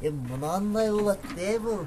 Мынандай болот де бул.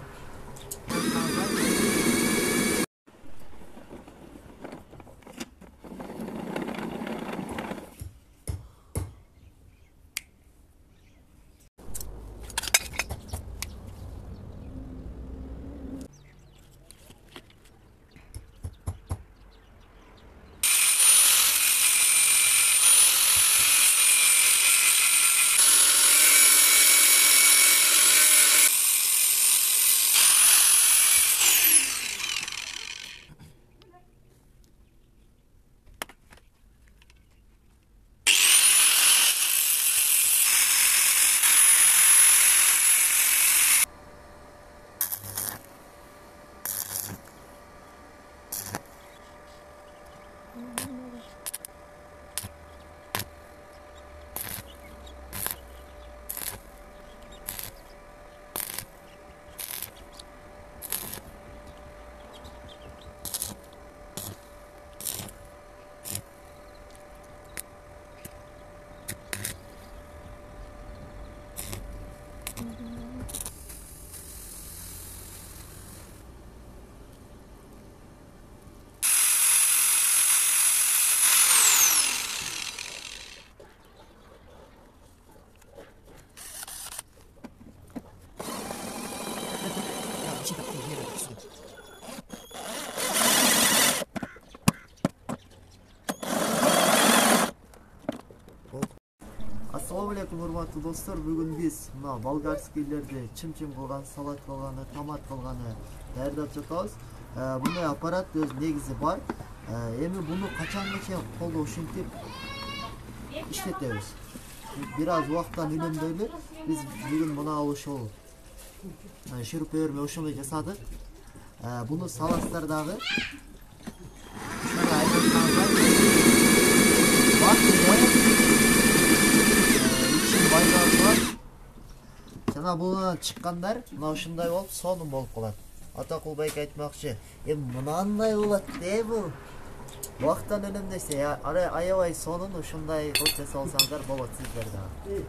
Assalamu alaikum урматтуу достор. Бүгүн биз мына болгарскийлерди чым-чым кылган, салат кылганы, томат кылганы даярдап жатабыз. Мындай аппарат өз негизи бар. Эми буну качангаcha колдо ушинтип иштетебиз. Бир аз убакыттан үнөмдөйлү биз бүгүн мына ушул шуруп-өбөрмө ошондой жасадык. Буну салаттар дагы жана буга чыккандар мына ушундай болуп сонун болуп калат. Атакул байке айтмакчы, мынандай болот де бул. Убакыттан үнөмдөйсө аябай сонун ушундай кылып жасап алсаңыздар болот сиздер дагы.